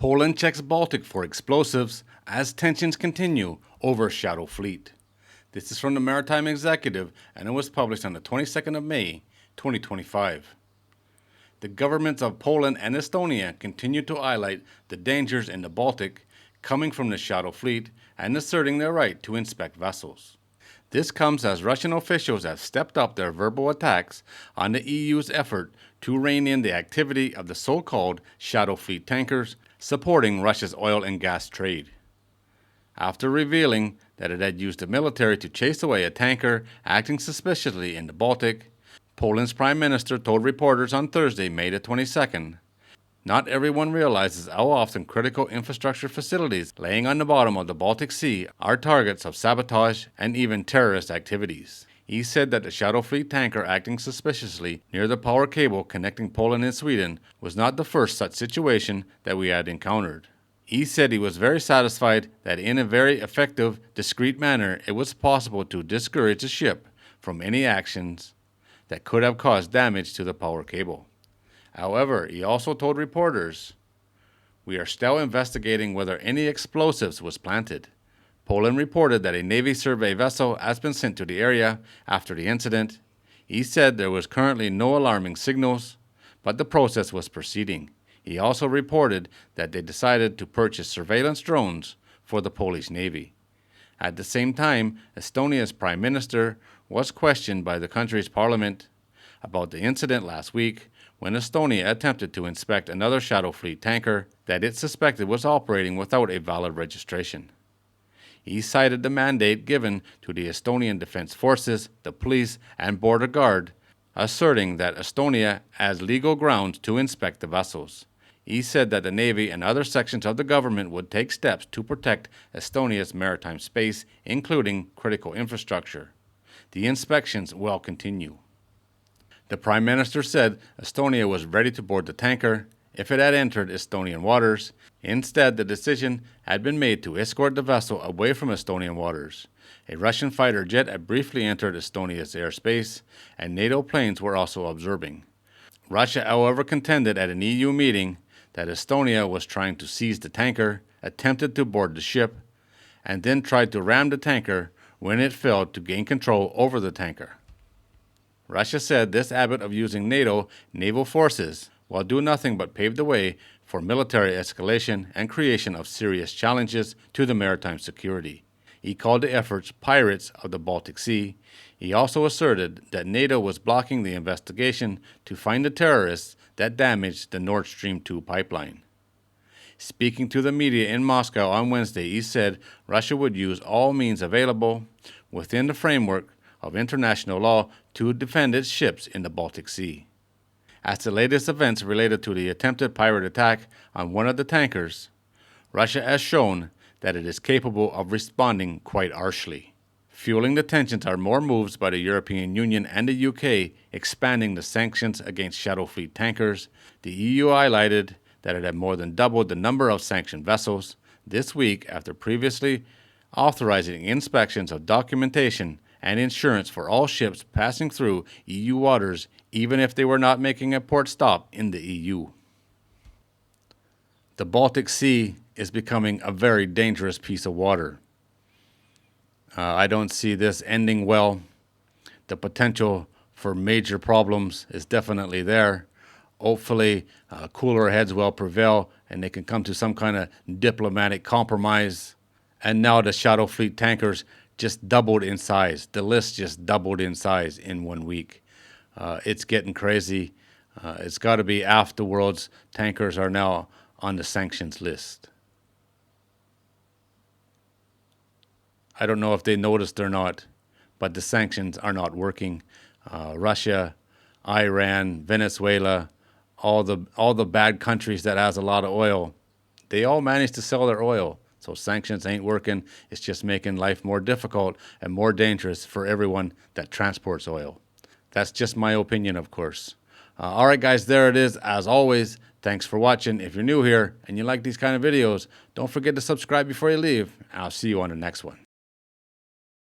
Poland checks Baltic for explosives as tensions continue over shadow fleet. This is from the Maritime Executive, and it was published on the 22nd of May, 2025. The governments of Poland and Estonia continue to highlight the dangers in the Baltic coming from the shadow fleet and asserting their right to inspect vessels. This comes as Russian officials have stepped up their verbal attacks on the EU's effort to rein in the activity of the so-called shadow fleet tankers supporting Russia's oil and gas trade. After revealing that it had used the military to chase away a tanker acting suspiciously in the Baltic, Poland's Prime Minister told reporters on Thursday, May the 22nd, "Not everyone realizes how often critical infrastructure facilities laying on the bottom of the Baltic Sea are targets of sabotage and even terrorist activities." He said that the Shadow Fleet tanker acting suspiciously near the power cable connecting Poland and Sweden was not the first such situation that we had encountered. He said he was very satisfied that in a very effective, discreet manner it was possible to discourage the ship from any actions that could have caused damage to the power cable. However, he also told reporters, "We are still investigating whether any explosives was planted." Poland reported that a Navy survey vessel has been sent to the area after the incident. He said there was currently no alarming signals, but the process was proceeding. He also reported that they decided to purchase surveillance drones for the Polish Navy. At the same time, Estonia's Prime Minister was questioned by the country's parliament about the incident last week when Estonia attempted to inspect another Shadow Fleet tanker that it suspected was operating without a valid registration. He cited the mandate given to the Estonian Defense Forces, the police, and border guard, asserting that Estonia has legal grounds to inspect the vessels. He said that the Navy and other sections of the government would take steps to protect Estonia's maritime space, including critical infrastructure. The inspections will continue. The Prime Minister said Estonia was ready to board the tanker if it had entered Estonian waters. Instead, the decision had been made to escort the vessel away from Estonian waters. A Russian fighter jet had briefly entered Estonia's airspace, and NATO planes were also observing. Russia, however, contended at an EU meeting that Estonia was trying to seize the tanker, attempted to board the ship, and then tried to ram the tanker when it failed to gain control over the tanker. Russia said this habit of using NATO naval forces will do nothing but pave the way for military escalation and creation of serious challenges to the maritime security. He called the efforts pirates of the Baltic Sea. He also asserted that NATO was blocking the investigation to find the terrorists that damaged the Nord Stream 2 pipeline. Speaking to the media in Moscow on Wednesday, he said Russia would use all means available within the framework of international law to defend its ships in the Baltic Sea. As the latest events related to the attempted pirate attack on one of the tankers, Russia has shown that it is capable of responding quite harshly. Fueling the tensions are more moves by the European Union and the UK expanding the sanctions against Shadow Fleet tankers. The EU highlighted that it had more than doubled the number of sanctioned vessels this week after previously authorizing inspections of documentation and insurance for all ships passing through EU waters, even if they were not making a port stop in the EU. The Baltic Sea is becoming a very dangerous piece of water. I don't see this ending well. The potential for major problems is definitely there. Hopefully, cooler heads will prevail and they can come to some kind of diplomatic compromise. And now the Shadow Fleet tankers just doubled in size. The list just doubled in size in 1 week. It's getting crazy. It's got to be half the world's tankers are now on the sanctions list. I don't know if they noticed or not, but the sanctions are not working. Russia, Iran, Venezuela, all the bad countries that has a lot of oil, they all managed to sell their oil. So sanctions ain't working. It's just making life more difficult and more dangerous for everyone that transports oil. That's just my opinion, of course. All right, guys, there it is. As always, thanks for watching. If you're new here and you like these kind of videos, don't forget to subscribe before you leave. I'll see you on the next one.